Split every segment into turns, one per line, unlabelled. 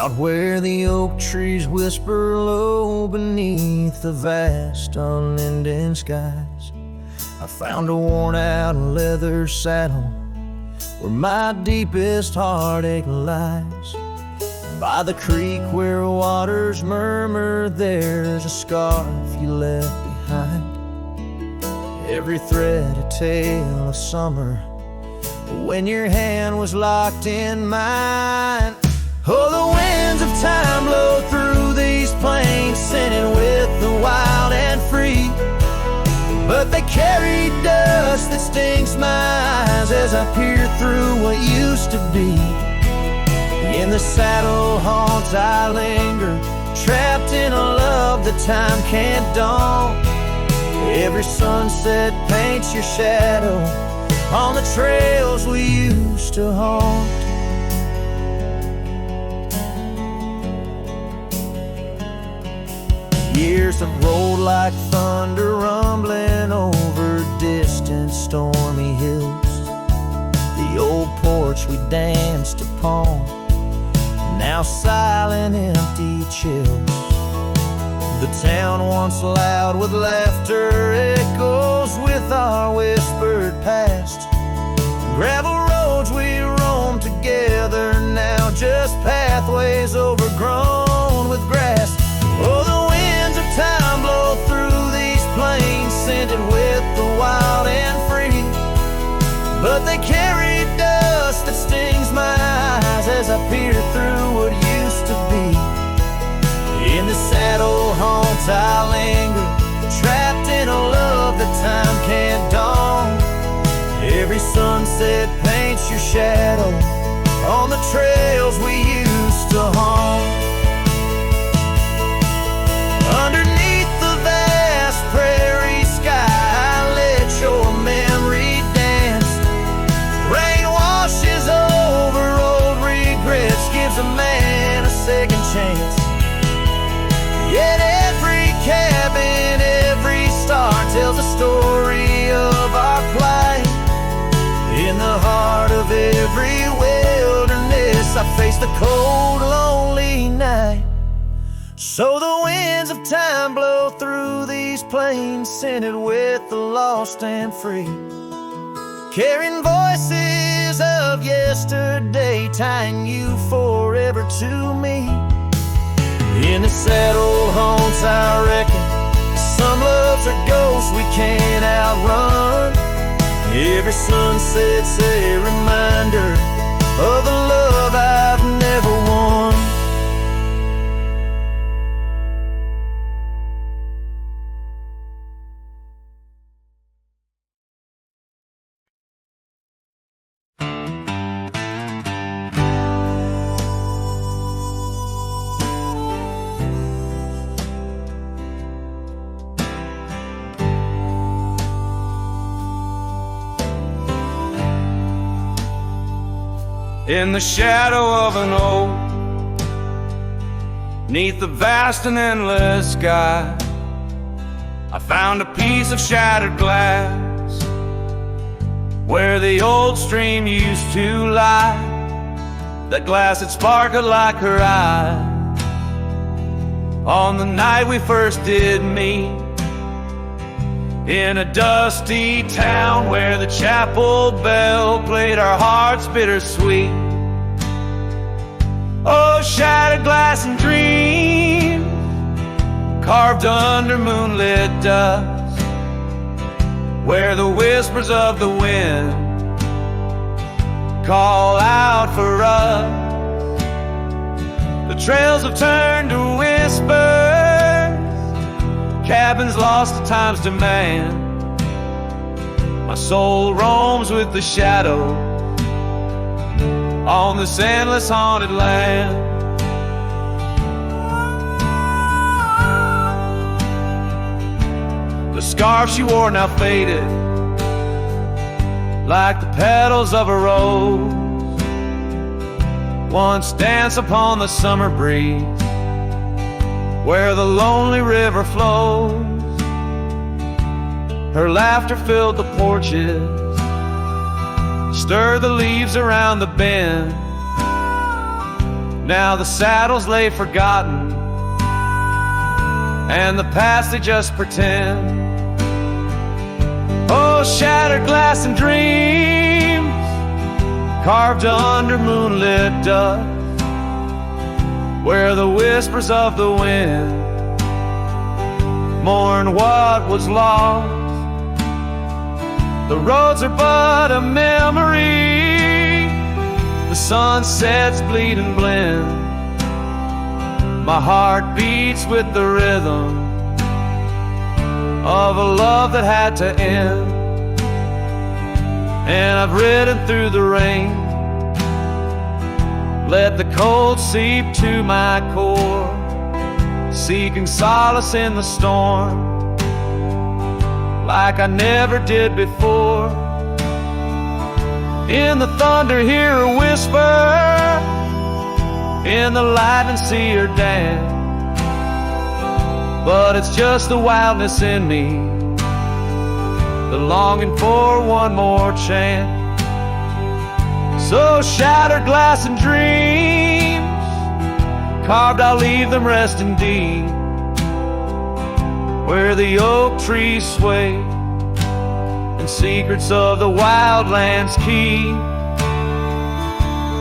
out where the oak trees whisper low beneath the vast unending skies. I found a worn-out leather saddle where my deepest heartache lies. By the creek where waters murmur, there's a scarf you left behind. Every thread a tale of summer when your hand was locked in mine. Oh, the winds of time blow through these plains, singing with the wild and free. But they carry dust that stings my eyes as I peer through what used to be. In the saddle haunts I linger, trapped in a love that time can't daunt. Every sunset paints your shadow on the trails we used to haunt. Years have rolled like thunder rumbling over distant stormy hills. The old porch we danced upon, now silent, empty chills. The town once loud with laughter echoes with our whispered past. Gravel roads we roam together, now just pathways overgrown with grass. Oh, the winds of time blow through these plains, scented with the wild and free. But they carry dust that stings my eyes as I peer through what used to be. In the saddle haunts I linger, trapped in a love that time can't daunt. Every sunset paints your shadow on the trails we used to haunt. Underneath the vast prairie sky, I let your memory dance. Rain washes over old regrets, gives a man a second chance. Yet every cabin, every star tells a story of our plight. In the heart of every wilderness, I face the cold, lonely night. So the winds of time blow through these plains, scented with the lost and free, carrying voices of yesterday, tying you forever to me. In the saddle haunts I reckon, some loves are ghosts we can't outrun. Every sunset's a reminder of the love I've never won.
In the shadow of an oak, 'neath the vast and endless sky, I found a piece of shattered glass where the old stream used to lie. That glass had sparkled like her eyes on the night we first did meet, in a dusty town where the chapel bell played our hearts bittersweet. Oh, shattered glass and dreams carved under moonlit dust, where the whispers of the wind call out for us. The trails have turned to whispers, cabins lost to time's demand. My soul roams with the shadow on this endless haunted land. The scarf she wore now faded, like the petals of a rose once danced upon the summer breeze, where the lonely river flows. Her laughter filled the porches, stirred the leaves around the bend, Now the saddles lay forgotten, and the past they just pretend. Oh, shattered glass and dreams carved under moonlit dust, where the whispers of the wind mourn what was lost. The roads are but a memory, the sunsets bleed and blend. My heart beats with the rhythm of a love that had to end. And I've ridden through the rain, let the cold seep to my core, seeking solace in the storm like I never did before. In the thunder hear her whisper, in the lightning see her dance. But it's just the wildness in me, the longing for one more chance. So shattered glass and dreams carved, I'll leave them resting deep, where the oak trees sway and secrets of the wildlands keep.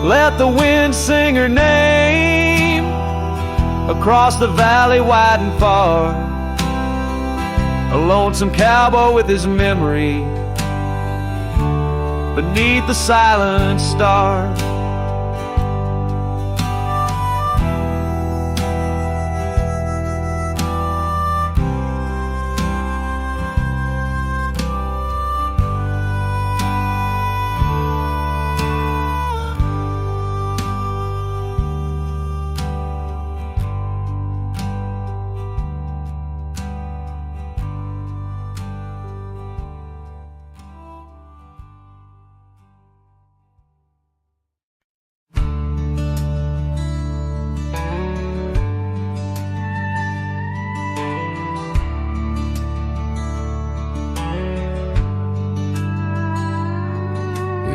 Let the wind sing her name across the valley wide and far, a lonesome cowboy with his memory beneath the silent stars.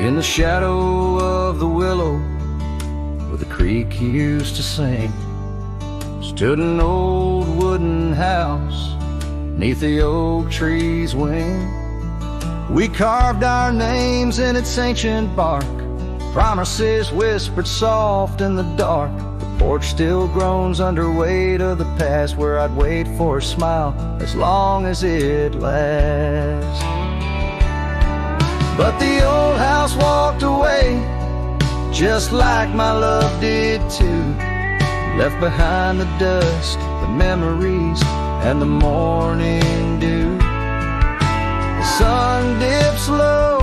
In the shadow of the willow where the creek used to sing, stood an old wooden house neath the oak tree's wing. We carved our names in its ancient bark, promises whispered soft in the dark. The porch still groans under weight of the past, where I'd wait for a smile as long as it lasts. But the old house walked away, just like my love did too. Left behind the dust, the memories, and the morning dew. The sun dips low,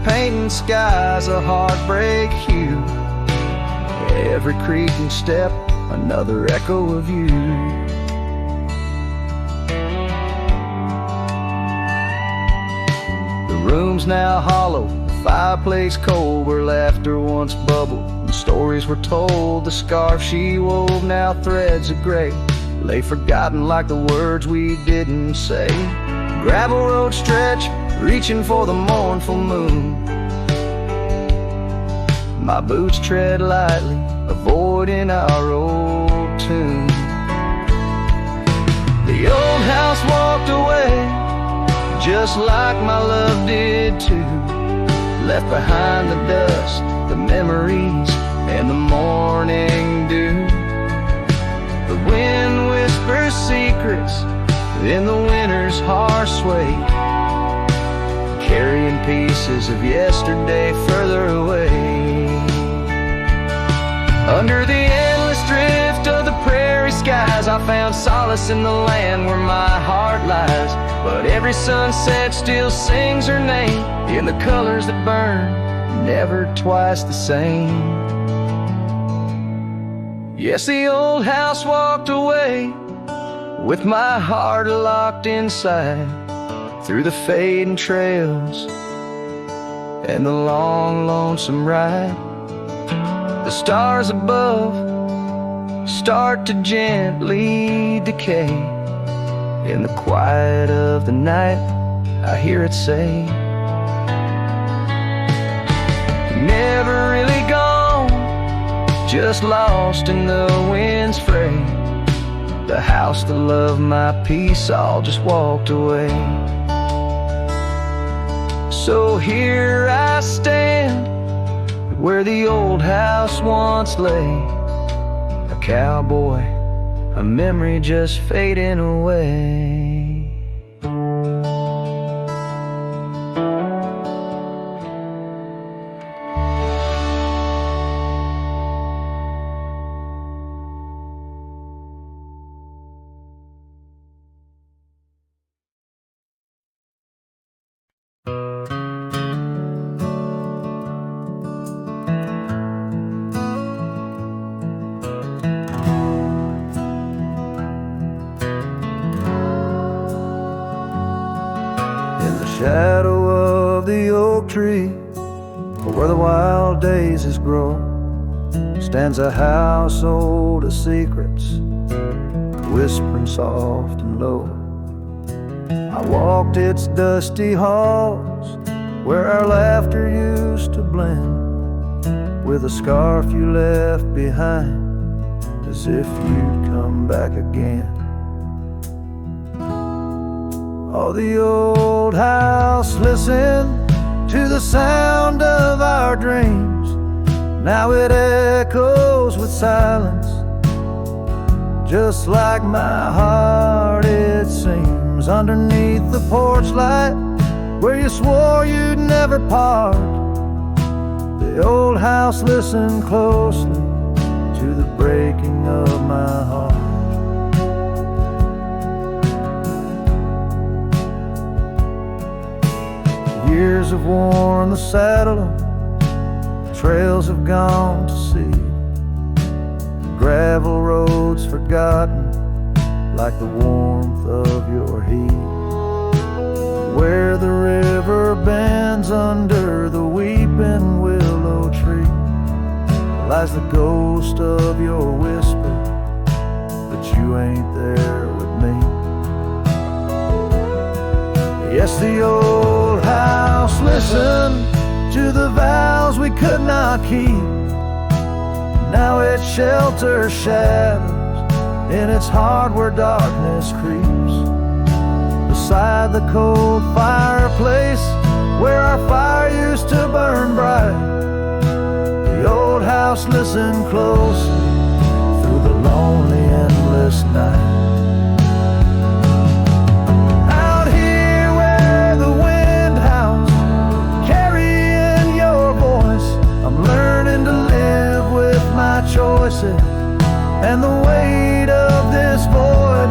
painting skies a heartbreak hue. Every creaking step, another echo of you. The room's now hollow, the fireplace cold, where laughter once bubbled and stories were told. The scarf she wove, now threads of gray, lay forgotten like the words we didn't say. Gravel road stretch, reaching for the mournful moon. My boots tread lightly, avoiding our old tune. The old house walked away, just like my love did too. Left behind the dust, the memories, and the morning dew. The wind whispers secrets in the winter's harsh wake, carrying pieces of yesterday further away. Under the endless drift of the prairie skies, I found solace in the land where my heart lies. But every sunset still sings her name in the colors that burn, never twice the same. Yes, the old house walked away, with my heart locked inside, through the fading trails and the long, lonesome ride. The stars above start to gently decay. In the quiet of the night, I hear it say, never really gone, just lost in the wind's fray. The house that loved my peace all just walked away. So here I stand, where the old house once lay, a cowboy, a memory just fading away. Shadow of the oak tree, where the wild daisies grow, stands a house old of secrets, whispering soft and low. I walked its dusty halls, where our laughter used to blend with a scarf you left behind, as if you'd come back again. Oh, the old house listened to the sound of our dreams. Now it echoes with silence, just like my heart it seems. Underneath the porch light, where you swore you'd never part, the old house listened closely to the breaking of my heart. Years have worn the saddle, trails have gone to seed, gravel roads forgotten like the warmth of your heat. Where the river bends under the weeping willow tree lies the ghost of your whisper, but you ain't there with me. Yes, the old house listened to the vows we could not keep. Now it shelters shadows in its heart where darkness creeps. Beside the cold fireplace where our fire used to burn bright, the old house listened closely through the lonely endless night. Choices and the weight of this void.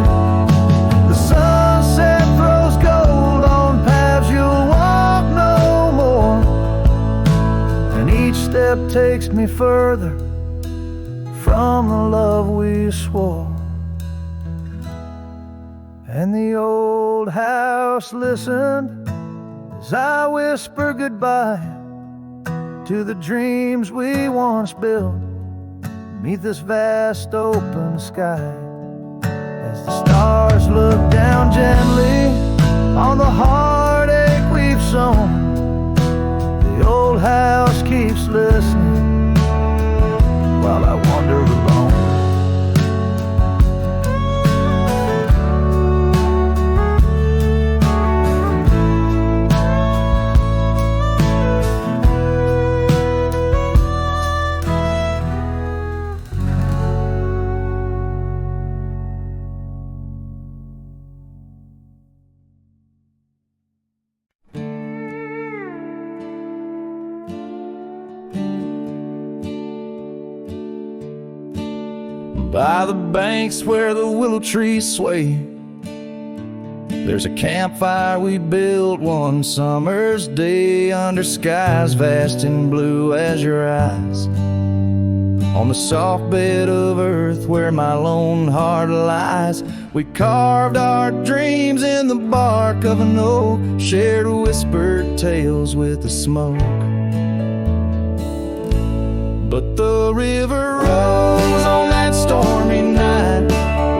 The sunset throws gold on paths you'll walk no more, and each step takes me further from the love we swore. And the old house listened as I whisper goodbye to the dreams we once built beneath this vast open sky. As the stars look down gently on the heartache we've sown, the old house keeps listening while I wander alone. By the banks where the willow trees sway, there's a campfire we built one summer's day under skies vast and blue as your eyes. On the soft bed of earth where my lone heart lies, we carved our dreams in the bark of an oak, shared whispered tales with the smoke. But the river rose on that stormy night,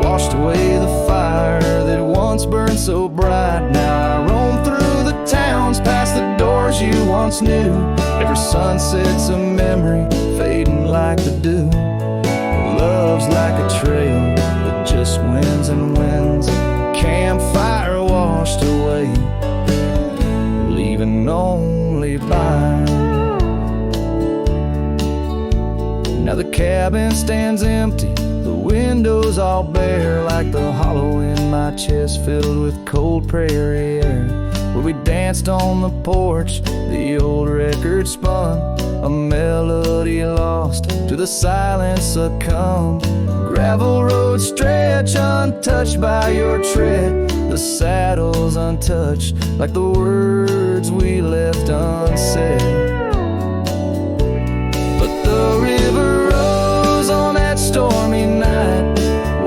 washed away the fire that once burned so bright. Now I roam through the towns, past the doors you once knew. Every Every sunset's a memory fading like the dew. Love's like a trail that just wins and wins. Campfire washed away, leaving only vine. Now the cabin stands empty, the windows all bare, like the hollow in my chest filled with cold prairie air. Where we danced on the porch, the old record spun, a melody lost to the silence succumb. Gravel roads stretch untouched by your tread, the saddle's untouched like the words we left unsaid. But the river rose on that stormy night,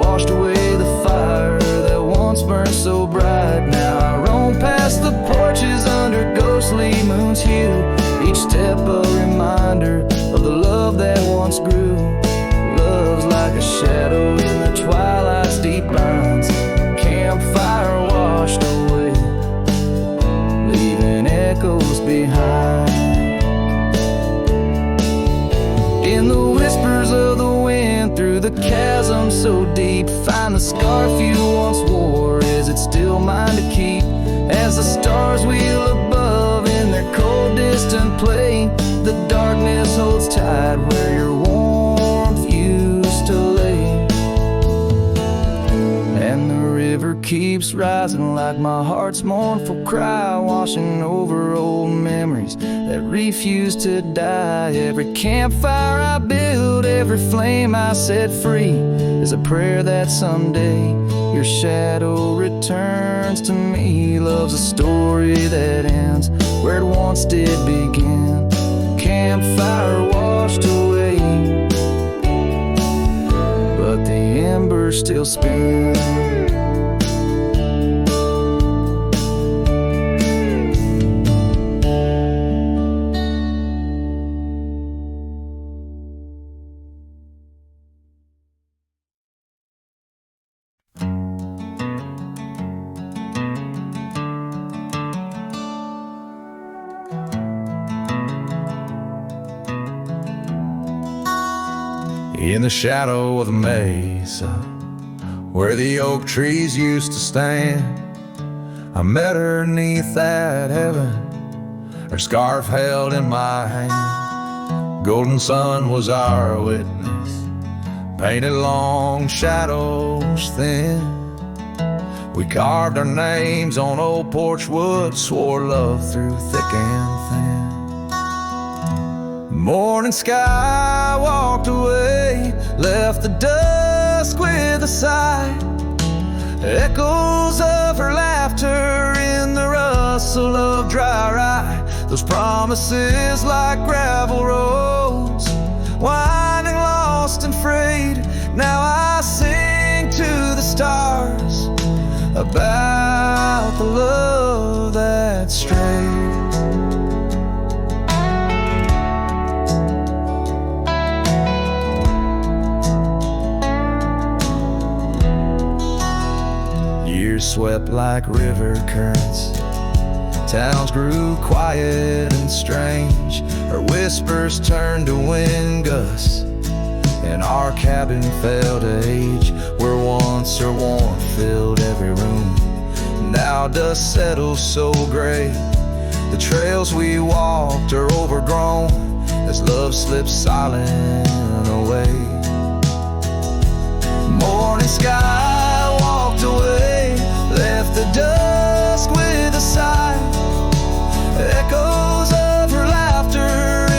washed away the fire that once burned so bright. Now I roam past the porches under ghostly moon's hue, each step a reminder of the love that once grew. Love's like a shadow in the twilight's deep lines, campfire washed away, leaving echoes behind. In the whispers of the wind, through the chasm so deep, find the scarf you once wore. Is it still mine to keep? As the stars wheel above in their cold distant play, the darkness holds tight where your warmth used to lay. And the river keeps rising like my heart's mournful cry, washing over old memories that refuse to die. Every campfire I build, every flame I set free, is a prayer that someday your shadow returns to me. Love's a story that ends where it once did begin. Campfire washed away, but the embers still spin. In the shadow of the mesa, where the oak trees used to stand, I met her 'neath that heaven, her scarf held in my hand. Golden sun was our witness, painted long shadows thin. We carved our names on old porch wood, swore love through thick and thin. Morning sky walked away, left the dusk with a sigh. Echoes of her laughter in the rustle of dry rye. Those promises like gravel roads, winding lost and frayed. Now I sing to the stars about the love that strayed. Years swept like river currents, towns grew quiet and strange. Her whispers turned to wind gusts, and our cabin fell to age. Where once her warmth filled every room, now dust settles so gray. The trails we walked are overgrown as love slips silent away. Morning sky walked away, left the dusk with a sigh. Echoes of her laughter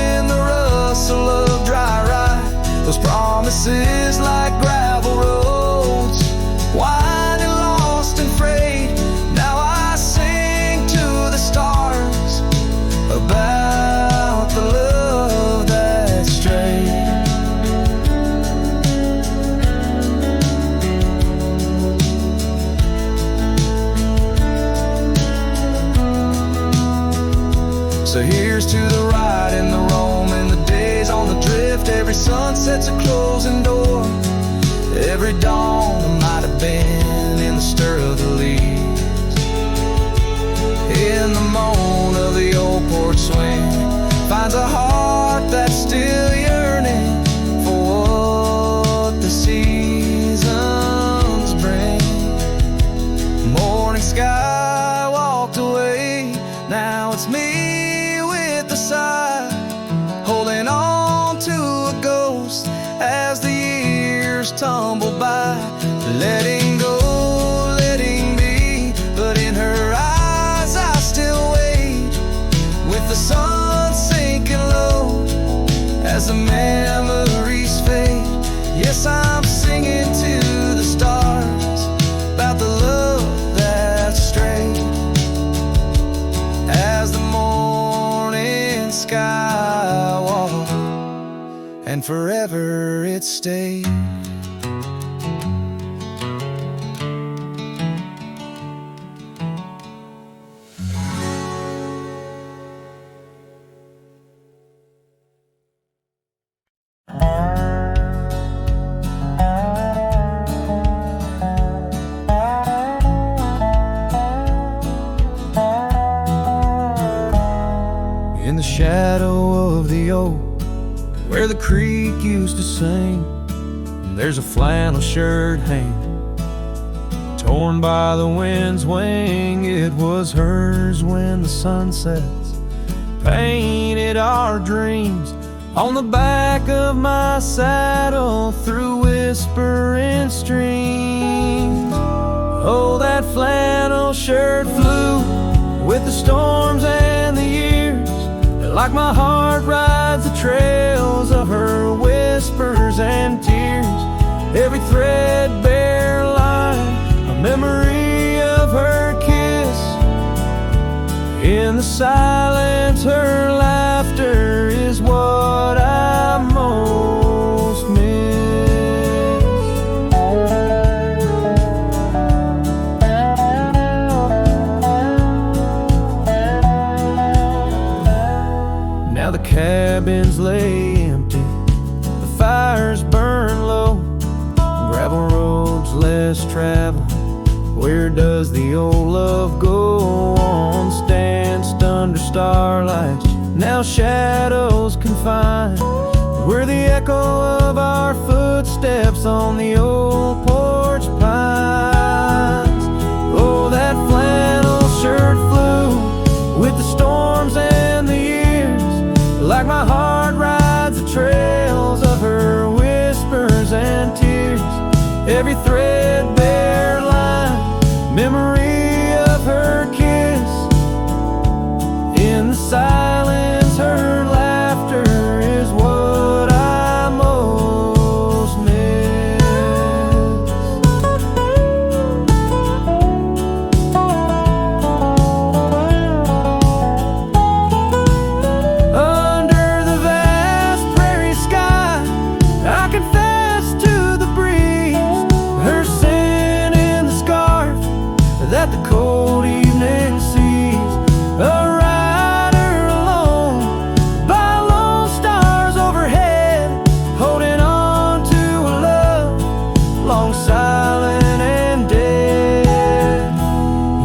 in the rustle of dry rye. Those promises like gravel roads, winding lost and frayed. Now I sing to the stars about the love that strayed. So here's to the ride and the roam and the days on the drift. Every sunset's a closing door, every dawn that might have been in the stir of the leaves. In the moan of the old porch swing, find finds a heart that's still yearning for what the seasons bring. Morning sky walked away, now it's me with the sigh, holding on to a ghost as the years tumble by, letting go, letting be, but in her eyes I still wait, with the sun sinking low as the memories fade. Yes, I'm singing to the stars about the love that's strayed, as the morning sky walked and forever it stayed. In the shadow of the oak, where the creek used to sing, there's a flannel shirt hanging, torn by the wind's wing. It was hers when the sun sets painted our dreams on the back of my saddle through whispering streams. Oh, that flannel shirt flew with the storms and the years, like my heart rides the trails of her whispers and tears. Every threadbare line, a memory of her kiss. In the silence, her laughter is what I most miss. Now the cabins lay empty, the fires burn low, gravel roads less traveled. Where does the old love go on? Danced under starlights, now shadows confined. We're the echo of our footsteps on the old porch pines. Oh, that flannel shirt flew with the storms and the years, like my heart rides the trails of her whispers and tears. Every threadbare line, memory of her kiss. In the silence, her laughter is what I most miss. Under the vast prairie sky, I confess to the breeze, her scent in the scarf that the cold evening sees. A rider alone by lone stars overhead, holding on to a love long silent and dead.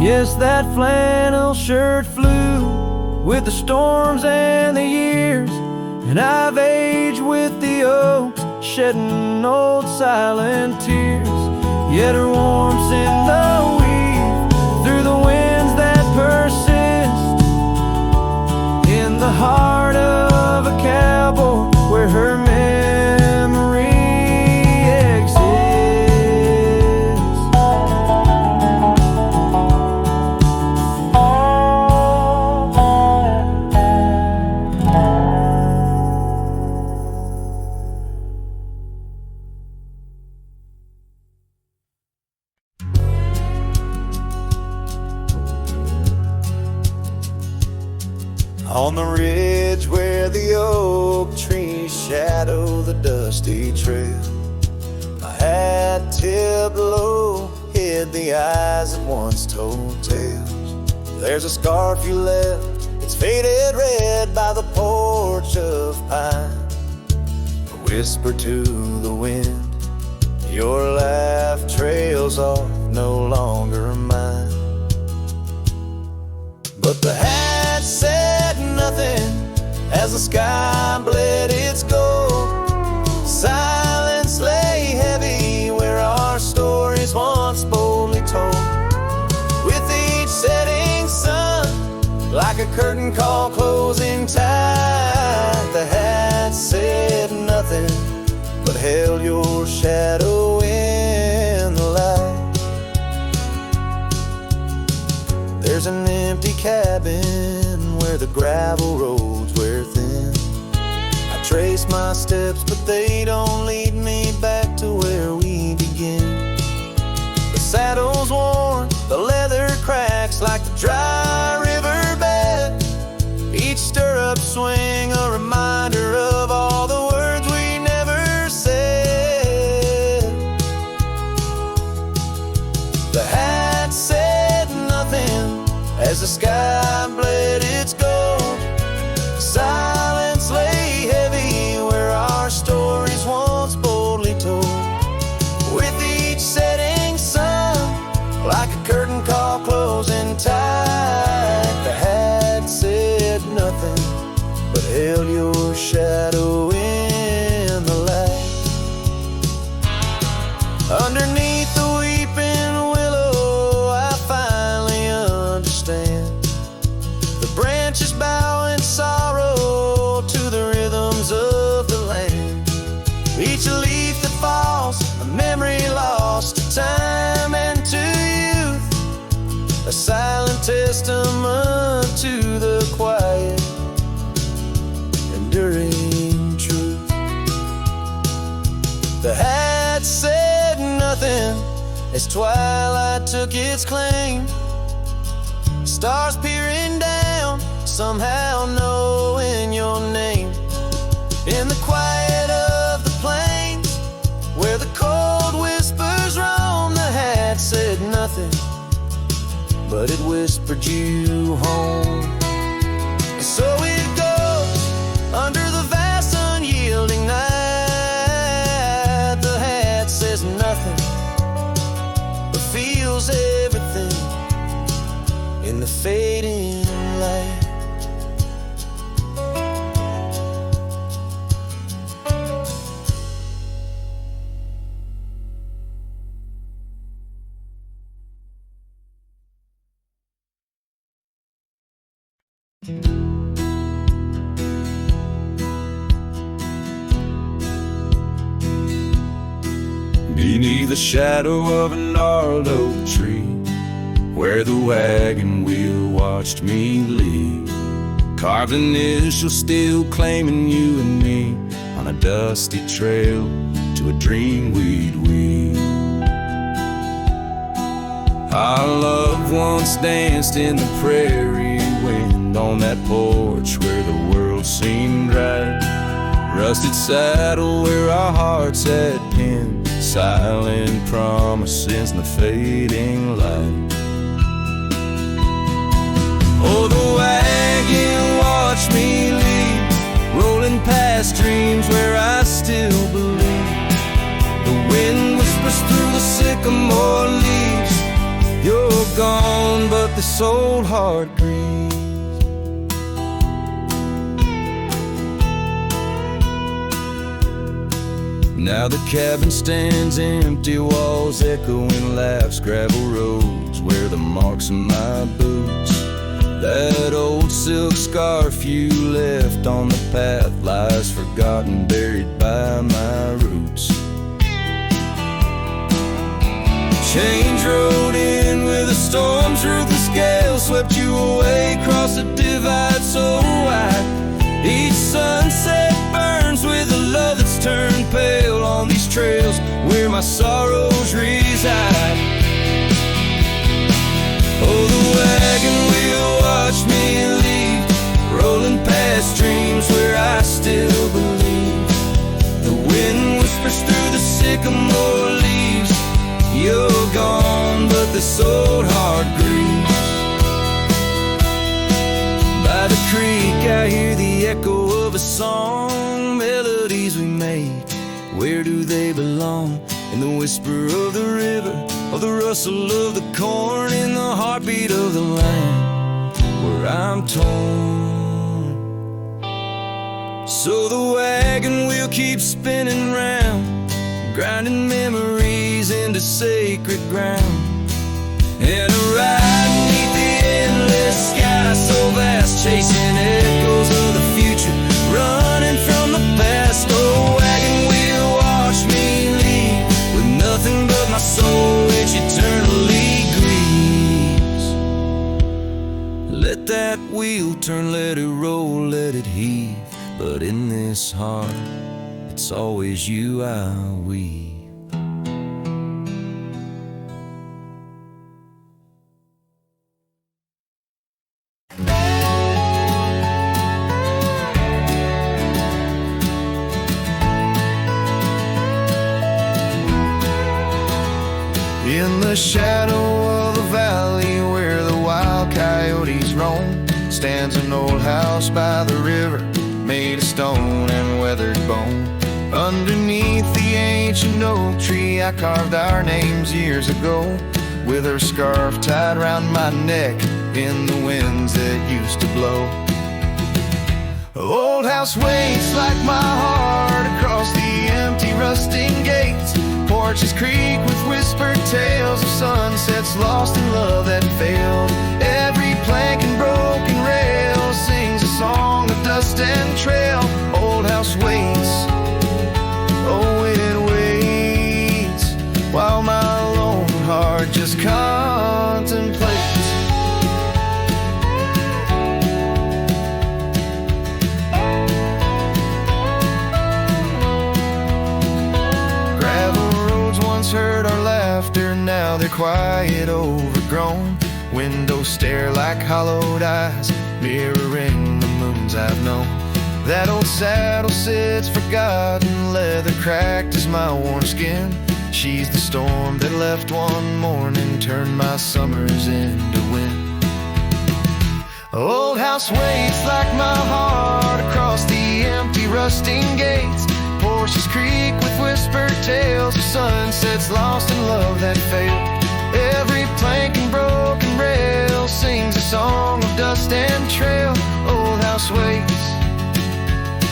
Yes, that flannel shirt flew with the storms and the years, and I've aged with the oaks, shedding old silent tears. Yet her warmth's in the weave, through the winds that persist, in the heart of a cowboy where her memory exists. On the ridge where the oak trees shadow the dusty trail, my hat tipped low hid the eyes that once told tales. There's a scarf you left, it's faded red by the porch of pine. A whisper to the wind, your laugh trails off, no longer mine. But the hat said nothing as the sky a curtain call closing tight. The hat said nothing, but held your shadow in the light. There's an empty cabin where the gravel roads wear thin. I trace my steps, but they don't lead me back to where we begin. The saddle's worn, the leather cracks like the dry riverbed. Each stirrup swing a reminder of all the words we never said. The hat said nothing as the sky bled its gold. Silence lay heavy where our stories once boldly told. With each setting sun, like a curtain call closing tight. The hat said nothing, but held your shadow in the light. Underneath the weeping willow, I finally understand. The branches bow in sorrow to the rhythms of the land. Each leaf that falls, a memory lost to time and to youth, a silent testament to the quiet, enduring truth. The hat said nothing as twilight took its claim. Stars peering down, somehow knowing your name. In the quiet of the plains, where the cold whispers roam, the hat said nothing, but it whispered you home. So it goes under the vast unyielding night. The hat says nothing, but feels everything in the fading light.
Beneath the shadow of a gnarled oak tree, where the wagon wheel watched me leave, carved initials still claiming you and me on a dusty trail to a dream we'd weave. Our loved ones danced in the prairie wind on that porch where the world seemed right. Rusted saddle where our hearts had pinned silent promises in the fading light. Oh, the wagon watched me leave, rolling past dreams where I still believe. The wind whispers through the sycamore leaves, you're gone, but this old heart grieves. Now the cabin stands empty, walls echoing laughs, gravel roads where the marks of my boots. That old silk scarf you left on the path lies forgotten, buried by my roots. Change rode in with a storm's ruthless gale, swept you away across a divide so wide. Each sunset burns with a love that's turned pale on these trails where my sorrows reside. Oh, the wagon wheel watched me leave, rolling past dreams where I still believe. The wind whispers through the sycamore leaves, you're gone, but this old heart grieves. By the creek I hear the echo of a song, melodies we made, where do they belong? In the whisper of the river, of the rustle of the corn, in the heartbeat of the land where I'm torn. So the wagon wheel keeps spinning round, grinding memories into sacred ground. And a ride beneath the endless sky so vast,
past, chasing echoes of the future, running from the past. Oh, wagon wheel, watch me leave, with nothing but my soul which eternally grieves. Let that wheel turn, let it roll, let it heave, but in this heart, it's always you I weave. In the shadow of the valley where the wild coyotes roam, stands an old house by the river, made of stone and weathered bone. Underneath the ancient oak tree I carved our names years ago, with her scarf tied round my neck in the winds that used to blow. Old house waits like my heart across the empty rusting gates. Porches creak with whispered tales of sunsets lost in love that failed. Every plank and broken rail sings a song of dust and trail. Old house waits, oh it waits, while my lone heart just contemplates. Heard our laughter, now they're quiet, overgrown. Windows stare like hollowed eyes, mirroring the moons I've known. That old saddle sits forgotten, leather cracked as my worn skin. She's the storm that left one morning, turned my summers into wind. Old house waits like my heart across the empty rusting gates. Porches creak with whispered tales of sunsets lost in love that failed. Every plank and broken rail sings a song of dust and trail. Old house waits,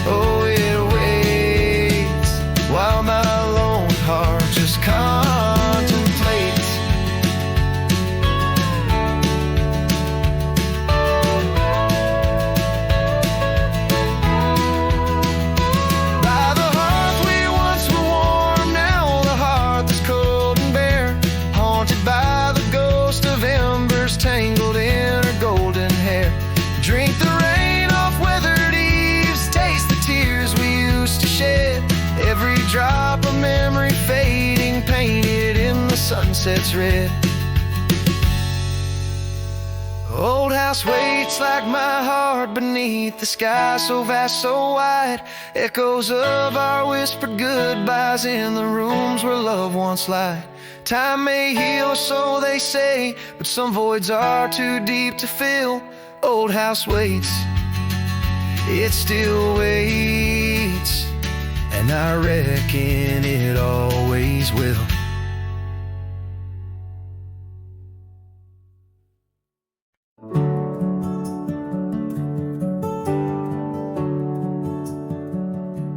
oh it waits, while my lone heart just contemplates. Tangled in her golden hair, drink the rain off weathered eaves, taste the tears we used to shed. Every drop of memory fading, painted in the sunset's red. Old house waits like my heart beneath the sky so vast, so wide. Echoes of our whispered goodbyes in the rooms where love once lied. Time may heal, or so they say, but some voids are too deep to fill. Old house waits, it still waits, and I reckon it always will.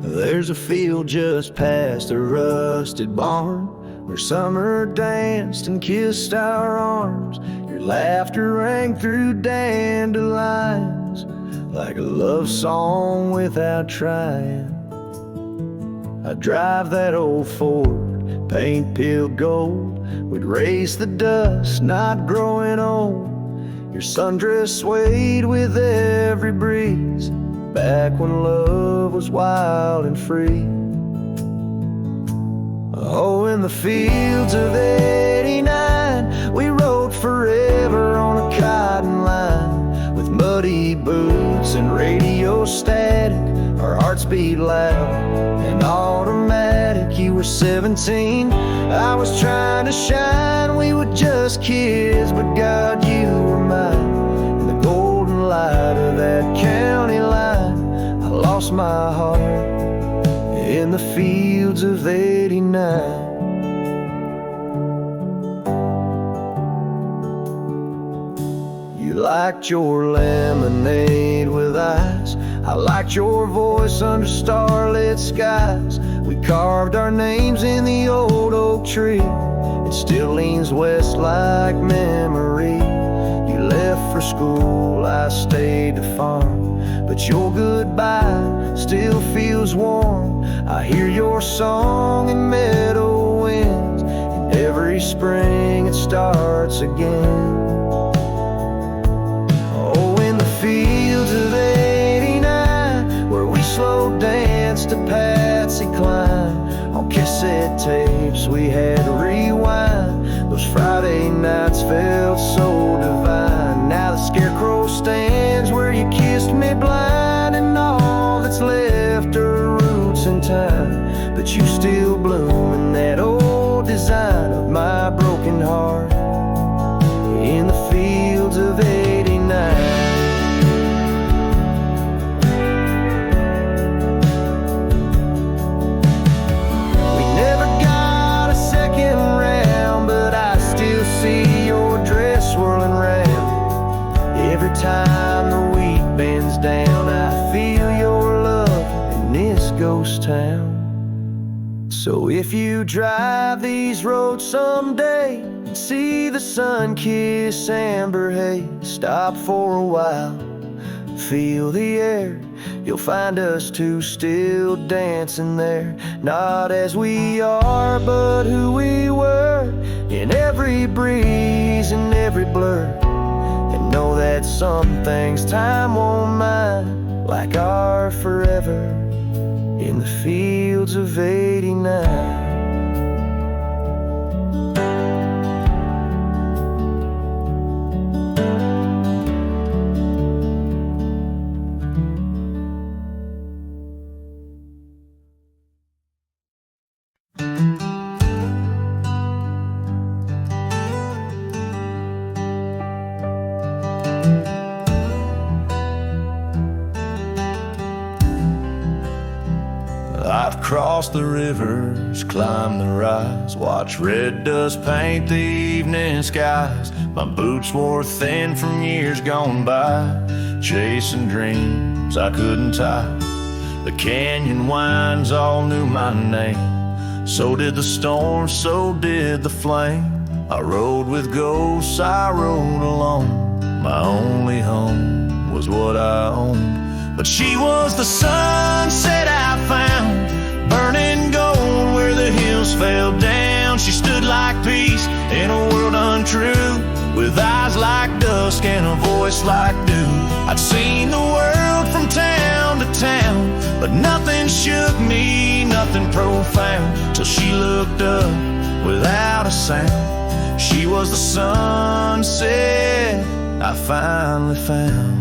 There's a field just past a rusted barn, where summer danced and kissed our arms. Your laughter rang through dandelions like a love song without trying. I drive that old Ford, paint peeled gold, would race the dust, not growing old. Your sundress swayed with every breeze, back when love was wild and free. Oh, in the fields of '89, we rode forever on a cotton line, with muddy boots and radio static. Our hearts beat loud and automatic. You were 17, I was trying to shine. We were just kids, but God, you were mine. In the golden light of that county line, I lost my heart in the fields of '89. You liked your lemonade with ice, I liked your voice under starlit skies. We carved our names in the old oak tree, it still leans west like memory. You left for school, I stayed to farm, but your goodbye still feels warm. I hear your song in meadow winds, and every spring it starts again. Oh, in the fields of '89, where we slow danced to Patsy Cline. On cassette tapes we had to rewind. Those Friday nights felt so divine. Now the scarecrow stands where you kissed me blind, and all that's left are roots and time. But you still bloom in that old design of my broken heart in the fields of '89. Time the wheat bends down, I feel your love in this ghost town. So if you drive these roads someday and see the sun-kissed amber haze, stop for a while, feel the air. You'll find us two still dancing there, not as we are, but who we were, in every breeze and every blur. Know that some things time won't mind, like our forever in the fields of '89.
I've crossed the rivers, climbed the rise, watched red dust paint the evening skies. My boots wore thin from years gone by, chasing dreams I couldn't tie. The canyon winds all knew my name, so did the storm, so did the flame. I rode with ghosts, I rode alone. My only home was what I owned, but she was the sunset I found, burning gold where the hills fell down. She stood like peace in a world untrue, with eyes like dusk and a voice like dew. I'd seen the world from town to town, but nothing shook me, nothing profound, till she looked up without a sound. She was the sunset I finally found.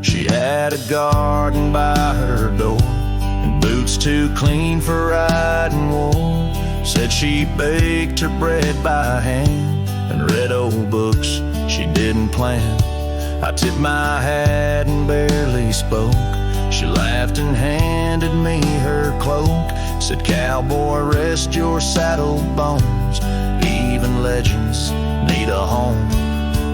She had a garden by her door, and boots too clean for riding wool. Said she baked her bread by hand and read old books she didn't plan. I tipped my hat and barely spoke. She laughed and handed me her cloak. Said, "Cowboy, rest your saddle bones. Even legends need a home."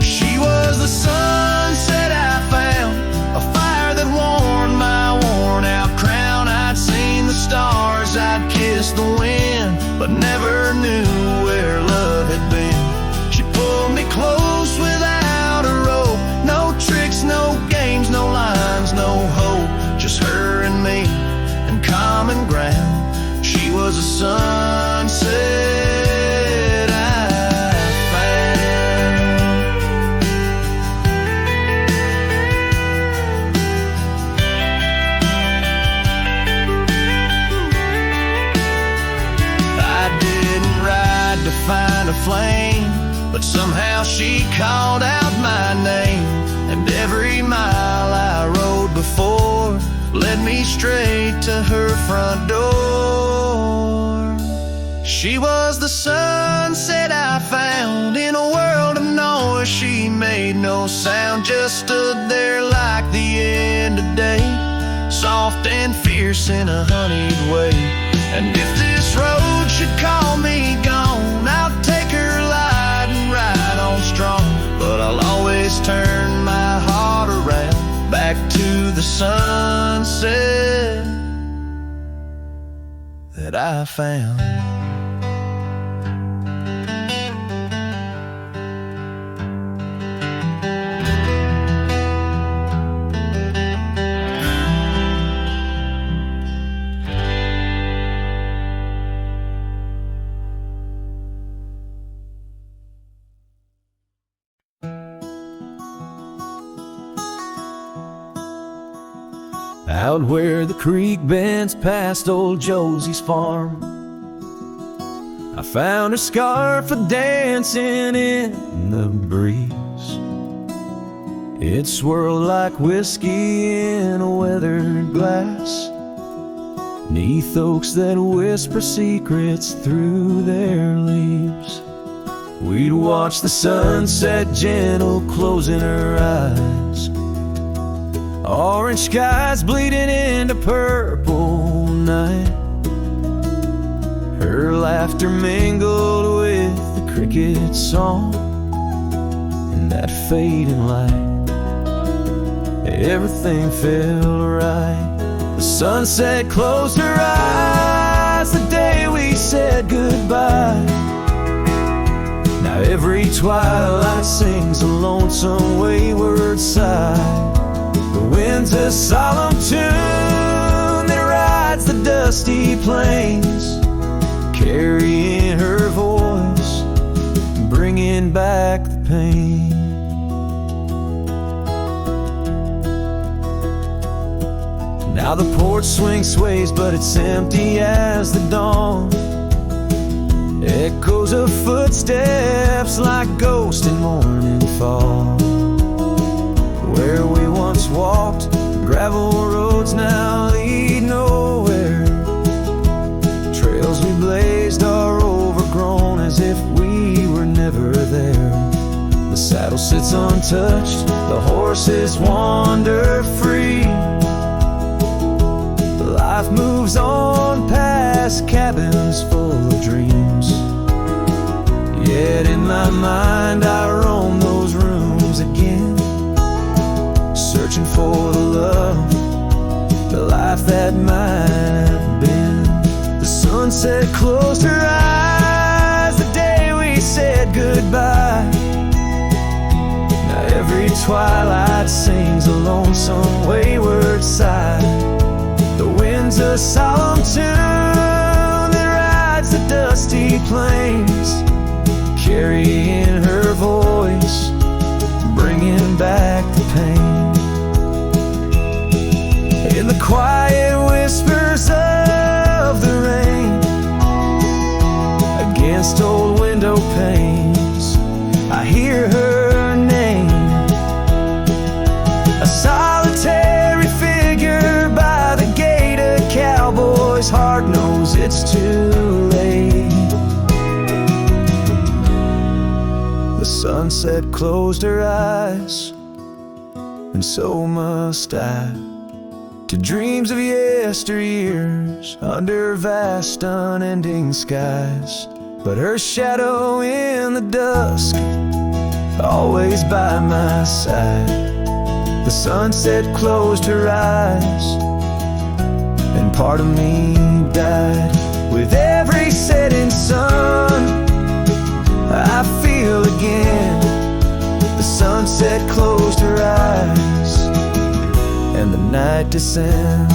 She was the sunset I found, a fire that warmed my worn-out crown. I'd seen the stars, I'd kissed the wind, but never knew where love had been. She pulled me close without a rope. No tricks, no games, no lines, no hope. Just her and me and common ground. She was a sunset I found. I didn't ride to find a flame, but somehow she called out my name. And every mile I rode before led me straight to her front door. She was the sunset I found in a world of noise. She made no sound, just stood there like the end of day, soft and fierce in a honeyed way. And if this road should call me gone, I'll take her light and ride on strong. But I'll always turn my heart around, back to the sunset
that I found. Out where the creek bends past old Josie's farm, I found her scarf a-dancing in the breeze. It swirled like whiskey in a weathered glass, 'neath oaks that whisper secrets through their leaves. We'd watch the sunset gentle closing her eyes, orange skies bleeding into purple night. Her laughter mingled with the cricket song and that fading light. Everything felt right. The sunset closed her eyes the day we said goodbye. Now every twilight sings a lonesome wayward sigh. The wind's a solemn tune that rides the dusty plains, carrying her voice, bringing back the pain. Now the porch swing sways, but it's empty as the dawn. Echoes of footsteps like ghosts in morning fall. Where we once walked, gravel roads now lead nowhere. Trails we blazed are overgrown as if we were never there. The saddle sits untouched, the horses wander free. Life moves on past cabins full of dreams. Yet in my mind I roam those rooms again, searching for the love, the life that might have been. The sunset closed her eyes the day we said goodbye. Now every twilight sings a lonesome wayward sigh. The wind's a solemn tune that rides the dusty plains, carrying her voice, bringing back the pain. In the quiet whispers of the rain, against old window panes, I hear her name. A solitary figure by the gate, a cowboy's heart knows it's too late. The sunset closed her eyes, and so must I, to dreams of yesteryears under vast unending skies. But her shadow in the dusk, always by my side. The sunset closed her eyes, and part of me died. With every setting sun, I feel again. The sunset closed her eyes, and the night descends.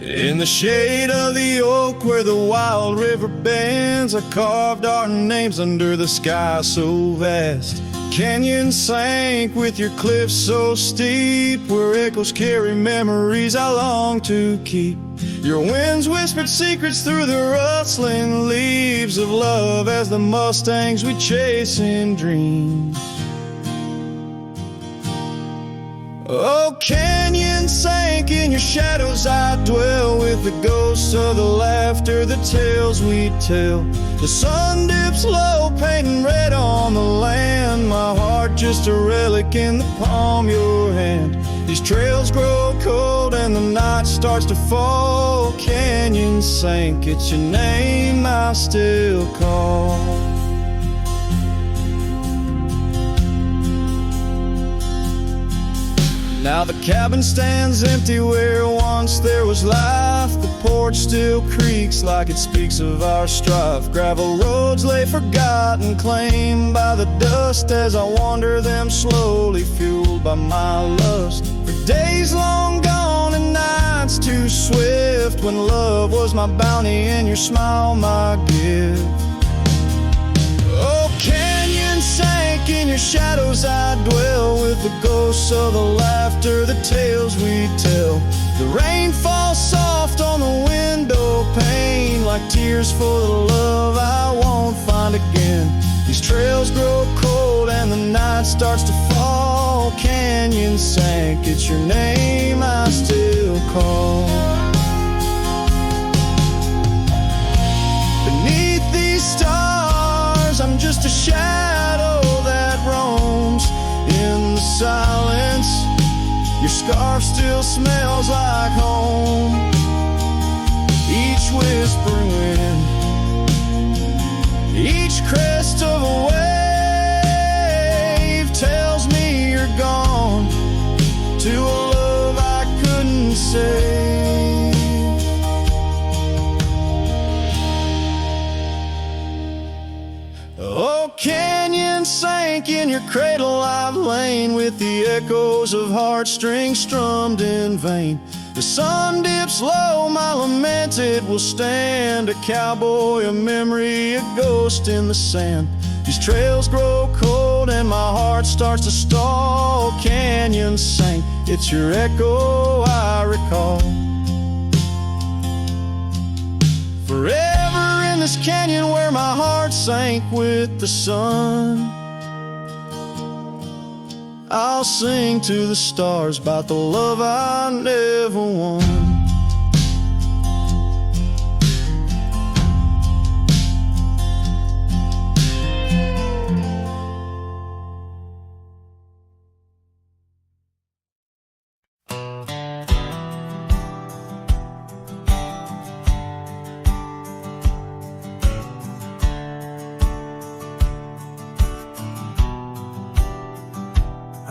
In the shade of the oak where the wild river bends, I carved our names under the sky so vast. Canyons sank with your cliffs so steep, where echoes carry memories I long to keep. Your winds whispered secrets through the rustling leaves of love as the mustangs we chase in dreams. Oh, canyon sank in your shadows, I dwell with the ghosts of the laughter, the tales we tell. The sun dips low, painting red on the land, my heart just a relic in the palm of your hand. These trails grow cold and the night starts to fall. Canyons sink, it's your name I still call. Now the cabin stands empty where once there was life. The porch still creaks like it speaks of our strife. Gravel roads lay forgotten, claimed by the dust, as I wander them slowly, fueled by my lust. For days long gone and nights too swift, when love was my bounty and your smile my gift. Oh, canyons sank in your shadows, I dwell with the ghosts of the laughter, the tales we tell. The rain falls soft on the window pane, like tears for the love I won't find again. These trails grow cold and the night starts to fall. Canyons sank, it's your name I still call. Beneath these stars, I'm just a shadow that roams in the silence. Your scarf still smells like home. Each whispering wind, each crest of a wave tells me you're gone to a love I couldn't save. Oh, canyon sank in your cradle, I've lain with the echoes of heartstrings strummed in vain. The sun dips low, my lament it will stand, a cowboy, a memory, a ghost in the sand. These trails grow cold and my heart starts to stall. Canyon sank, it's your echo I recall. Forever in this canyon where my heart sank with the sun, I'll sing to the stars about the love I never won.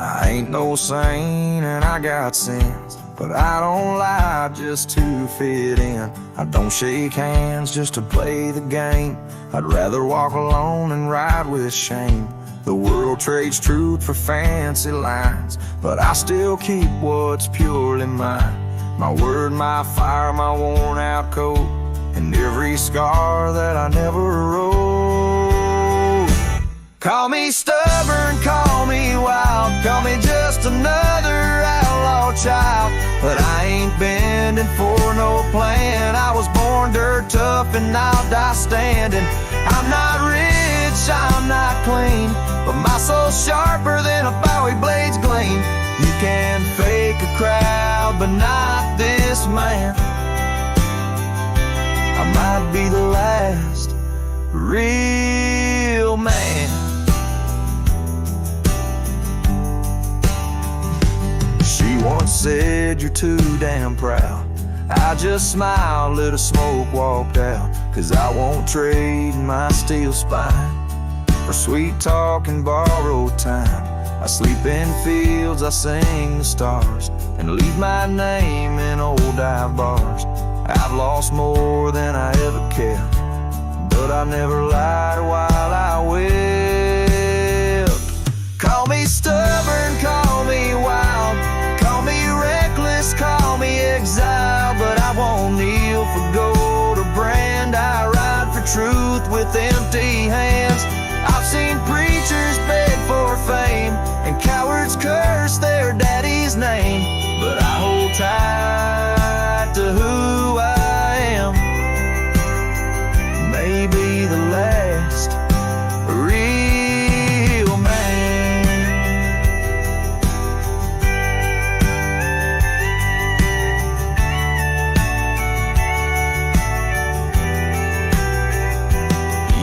I ain't no saint and I got sins, but I don't lie just to fit in. I don't shake hands just to play the game. I'd rather walk alone and ride with shame. The world trades truth for fancy lines, but I still keep what's purely mine. My word, my fire, my worn out coat, and every scar that I never wrote. Call me stubborn, call me wild, call me just another outlaw child, but I ain't bending for no plan. I was born dirt tough and I'll die standing. I'm not rich, I'm not clean, but my soul's sharper than a Bowie blade's gleam. You can fake a crowd, but not this man. I might be the last real man. She once said, you're too damn proud. I just smiled, lit a smoke, walked out, 'cause I won't trade my steel spine for sweet talk and borrowed time. I sleep in fields, I sing the stars, and leave my name in old dive bars. I've lost more than I ever kept, but I never lied while I wept. Call me stubborn, call me wild, call me reckless, call me exile, but I won't kneel for gold or brand. I ride for truth with empty hands. I've seen preachers beg for fame and cowards curse their daddy's name, but I hold tight to who I am. Maybe the last real man.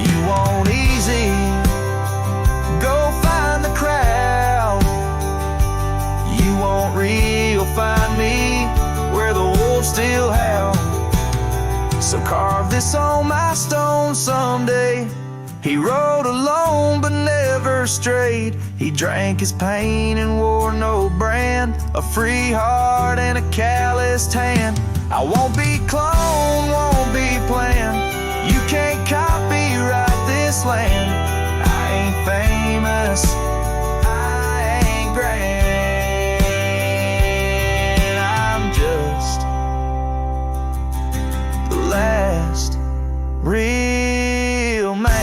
You want easy, this on my stone someday. He rode alone but never strayed. He drank his pain and wore no brand, a free heart and a calloused hand. I won't be cloned, won't be planned. You can't copyright this land. I ain't famous, I ain't grand. I'm just the last real man.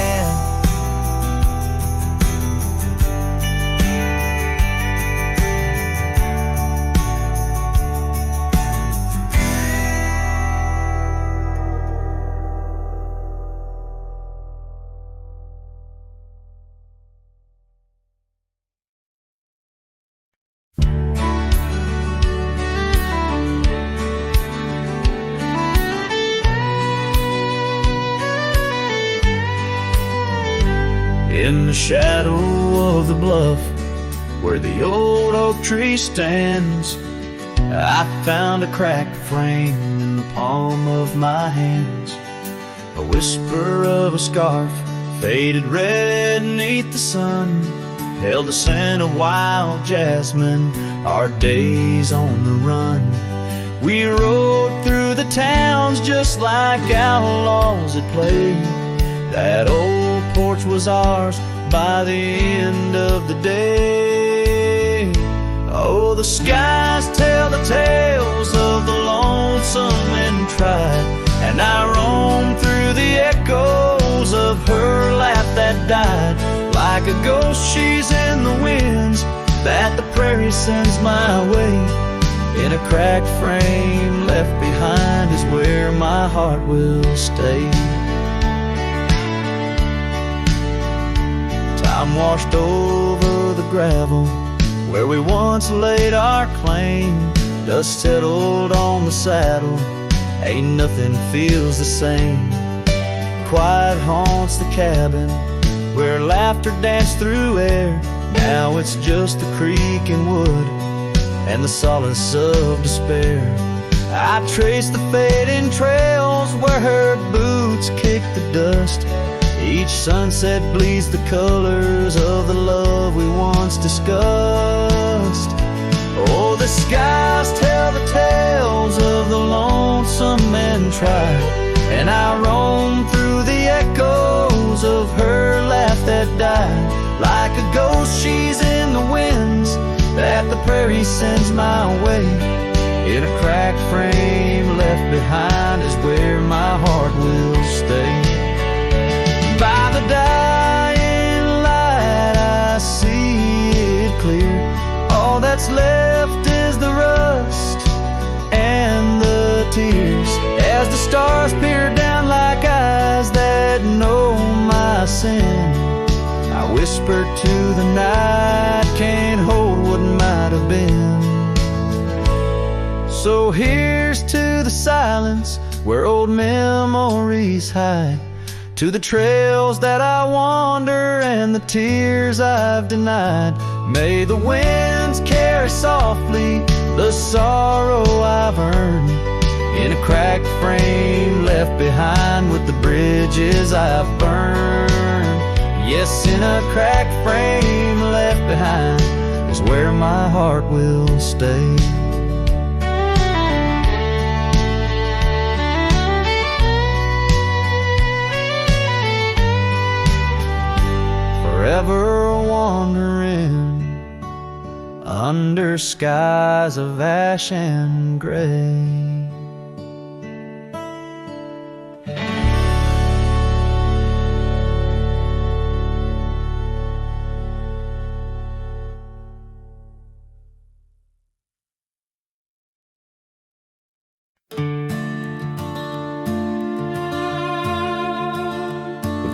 In the shadow of the bluff, where the old oak tree stands, I found a cracked frame in the palm of my hands. A whisper of a scarf, faded red beneath the sun, held the scent of wild jasmine, our days on the run. We rode through the towns just like outlaws at play. That old porch was ours by the end of the day. Oh, the skies tell the tales of the lonesome and tried, and I roam through the echoes of her laugh that died. Like a ghost she's in the winds that the prairie sends my way. In a cracked frame left behind is where my heart will stay. Time washed over the gravel where we once laid our claim. Dust settled on the saddle, ain't nothing feels the same. Quiet haunts the cabin where laughter danced through air. Now it's just the creek and wood and the solace of despair. I trace the fading trails where her boots kick the dust. Each sunset bleeds the colors of the love we once discussed. Oh, the skies tell the tales of the lonesome and tried, and I roam through the echoes of her laugh that died. Like a ghost she's in the winds that the prairie sends my way. In a cracked frame left behind is where my heart will stay. By the dying light I see it clear. All that's left is the rust and the tears, as the stars peer down like eyes that know my sin. I whisper to the night, can't hold what might have been. So here's to the silence where old memories hide, to the trails that I wander and the tears I've denied. May the winds carry softly the sorrow I've earned, in a cracked frame left behind with the bridges I've burned. Yes, in a cracked frame left behind is where my heart will stay. Forever wandering under skies of ash and gray.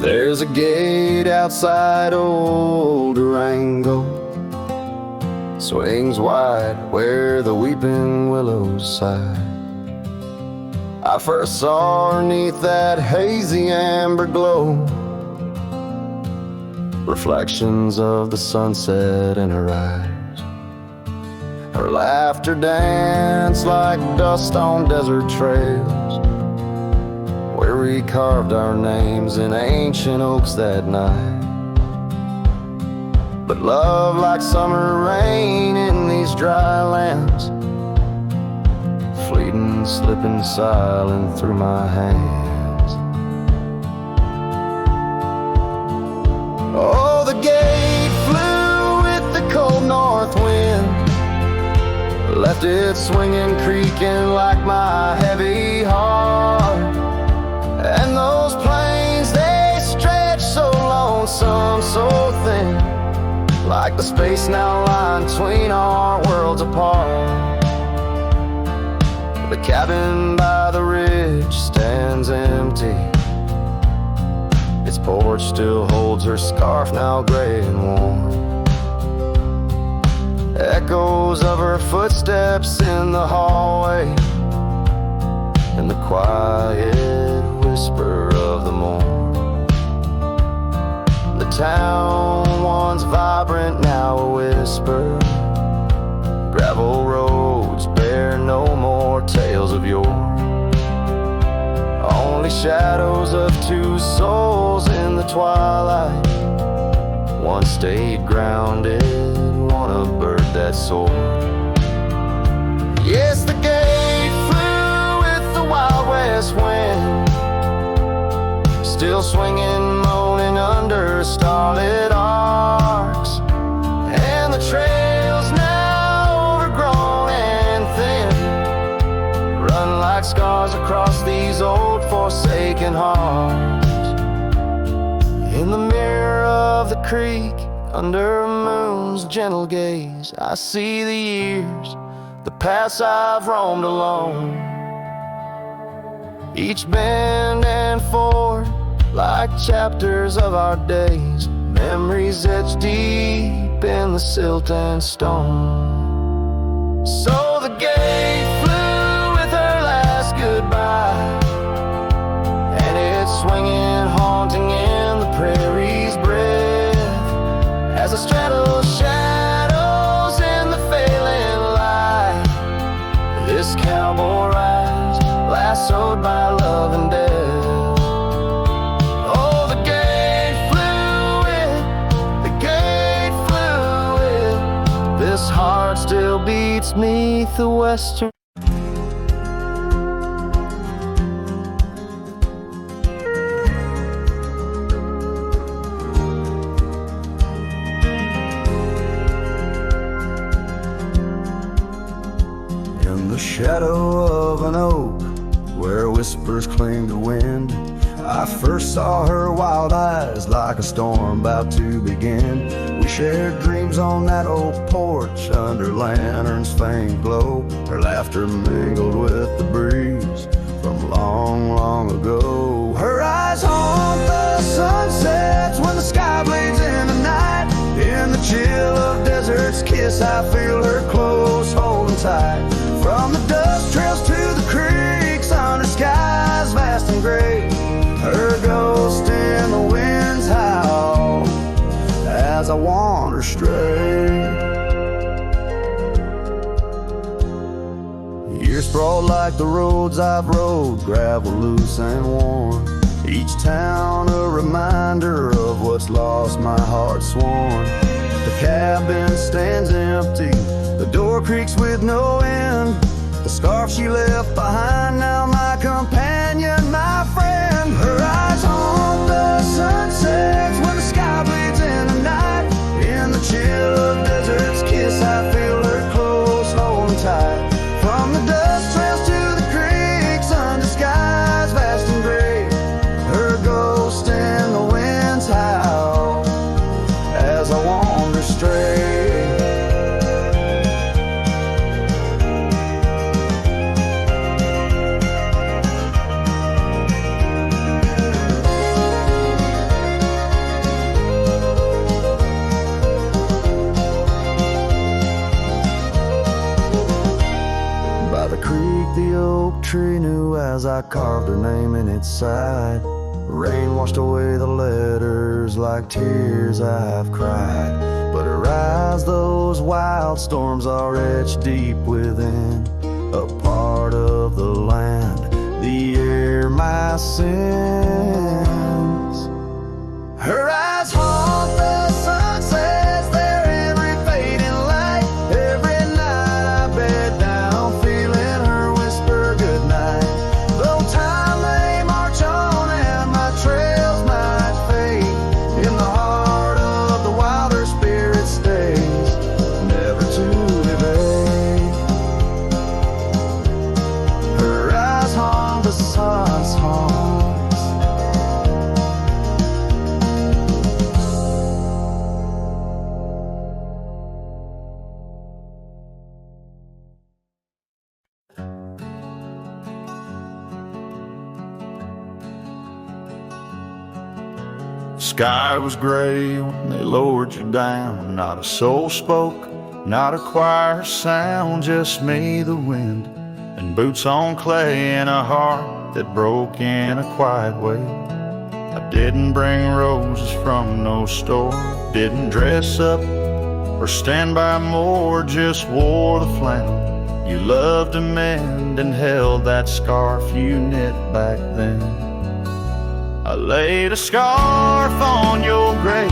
There's a gate outside old Durango, swings wide where the weeping willows sigh. I first saw her neath that hazy amber glow, reflections of the sunset in her eyes. Her laughter danced like dust on desert trails, where
we carved our names in ancient oaks that night. But love, like summer rain in these dry lands, fleeting, slipping silent through my hands. Oh, the gate flew with the cold north wind, left it swinging, creaking like my heavy heart. And those plains, they stretch so lonesome, so thin, like the space now lying between our worlds apart. The cabin by the ridge stands empty. Its porch still holds her scarf, now gray and warm. Echoes of her footsteps in the hallway, and the quiet whisper of the morn. The town, once vibrant, now a whisper. Gravel roads bear no more tales of yore, only shadows of two souls in the twilight. One stayed grounded, one a bird that soared. Yes, the gate flew with the Wild West wind, still swinging, moaning under starlit arcs. And the trails, now overgrown and thin, run like scars across these old forsaken hearts. In the mirror of the creek, under a moon's gentle gaze, I see the years, the paths I've roamed alone, each bend and forward like chapters of our days, memories etched deep in the silt and stone. So the gate flew with her last goodbye, and it's swinging, haunting in the prairie's breath, as I straddle shadows in the failing light. This cowboy rides, lassoed by love and death. Oh, the gate flew with, this heart still beats 'neath the western. Shadow of an oak, where whispers cling to wind, I first saw her wild eyes like a storm about to begin. We shared dreams on that old porch under lanterns' faint glow. Her laughter mingled with the breeze from long, long ago. Her eyes haunt the sunsets when the sky bleeds in the night. In the chill of desert's kiss, I feel her close, holding tight. From the dust trails to the creeks, under skies vast and gray, her ghost in the wind's howl as I wander stray. Years sprawled like the roads I've rode, gravel loose and worn, each town a reminder of what's lost, my heart sworn. The cabin stands empty, the door creaks with no end. The scarf she left behind, now my companion, my friend. Her eyes haunt the sunsets when the sky bleeds in the night. In the chill of desert's kiss, I feel her close, holding tight. From the dust trails to the creeks, under skies vast and gray, her ghost in the wind's howl as I wander stray. The oak tree knew as I carved her name in its side. Rain washed away the letters like tears I've cried. But her eyes, those wild storms are etched deep within, a part of the land, the air, my
my sins. Her eyes haunt the sunsets, their every fading light. Every night I bed down, feeling her whisper goodnight. Though time may march on and my trails might fade, in the heart of the wild her spirit stays, never to evade. Her eyes haunt the sun's haunts.
Sky was gray when they lowered you down. Not a soul spoke, not a choir sound, just me, the wind, and boots on clay, and a heart that broke in a quiet way. I didn't bring roses from no store, didn't dress up or stand by more, just wore the flannel you loved to mend and held that scarf you knit back then. I laid a scarf on your grave,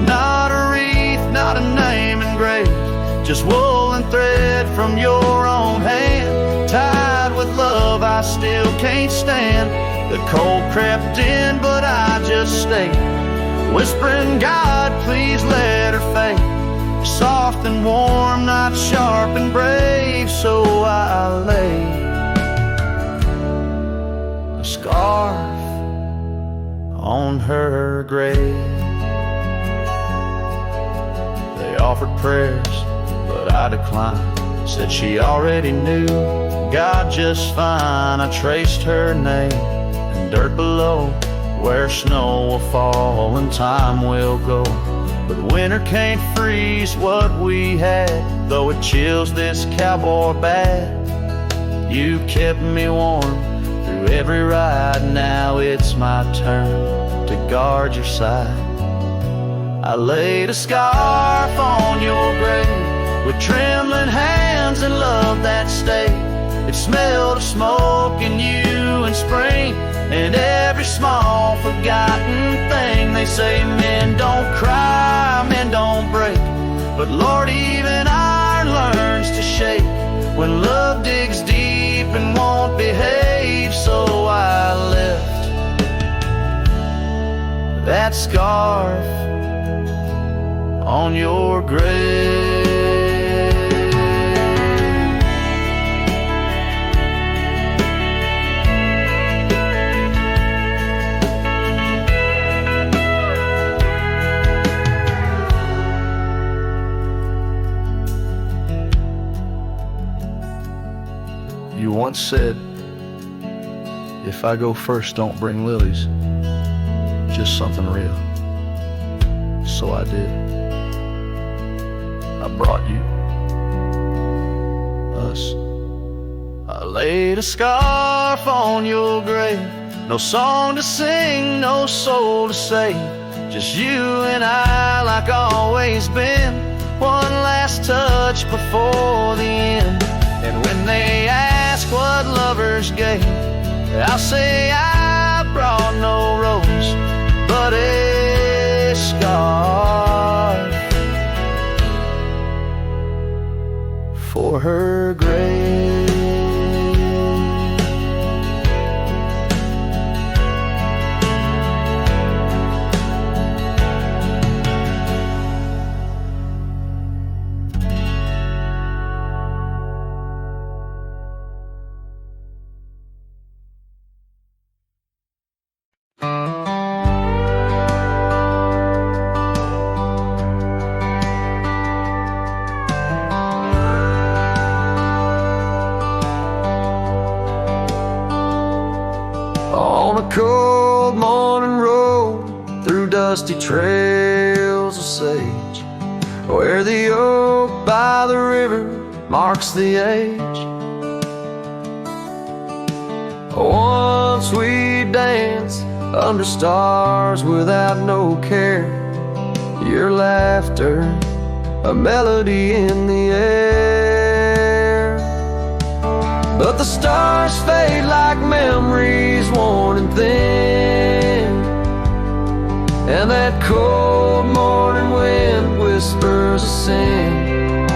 not a wreath, not a name engraved, just wool and thread from your own hand, tied with love I still can't stand. The cold crept in, but I just stayed, whispering, God, please let her fade. Soft and warm, not sharp and brave, so I laid a scarf on her grave. They offered prayers, but I declined, said she already knew God just fine. I traced her name in dirt below, where snow will fall and time will go, but winter can't freeze what we had, though it chills this cowboy bad. You kept me warm through every ride, now it's my turn to guard your side. I laid a scarf on your grave with trembling hands and love that stayed. It smelled of smoke and you and spring and every small forgotten thing. They say men don't cry, men don't break, but Lord, even iron learns to shake when love digs deep and won't behave. So I left that scarf on your grave. You once said, if I go first, don't bring lilies, just something real. So I did. I brought you us. I laid a scarf on your grave, no song to sing, no soul to save, just you and I like always been, one last touch before the end. And when they ask what lovers gave, I'll say I brought no rose, but a scarf for her grave. On a cold morning road through dusty trails of sage, where the oak by the river marks the age. Once we danced under stars without no care, your laughter a melody in the air. But the stars fade like memories worn and thin, and that cold morning wind whispers a sin.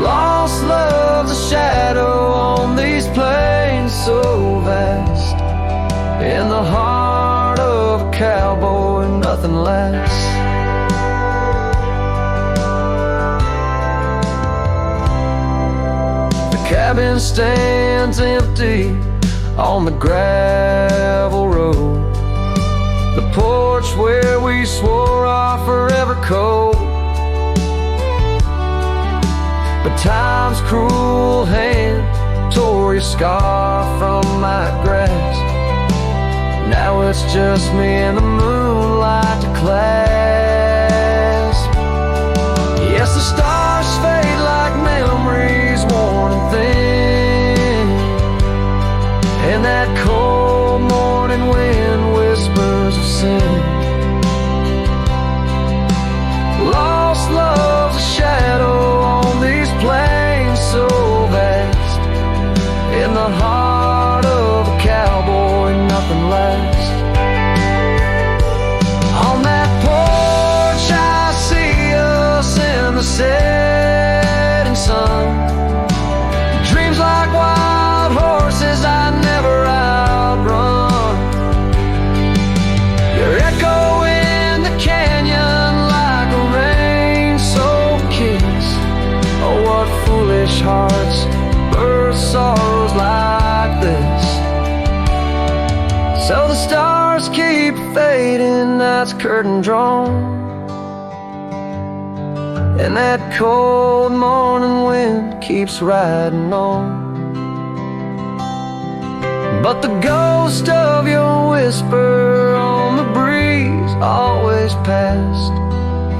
Lost love's a shadow on these plains so vast. In the heart of a cowboy, nothing lasts. The cabin stands empty on the gravel road, the porch where we swore our forever code. But time's cruel hand tore your scar from my grasp. Now it's just me and the moonlight to clasp. Yes, the stars fade like memories worn and thin, and that cold morning wind whispers of sin. Lost love's a shadow on these plains so vast. In the heart of a cowboy, nothing lasts. On that porch I see us in the setting sun. Dreams like wild horses I never outrun. Your echo in the canyon like a rain-soaked kiss. Oh, what foolish hearts birth sorrows like this. So the stars keep fading, night's curtain drawn, and that cold morning wind keeps riding on. But the ghost of your whisper on the breeze always passed.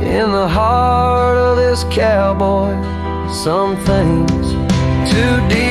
In the heart of this cowboy, some things too deep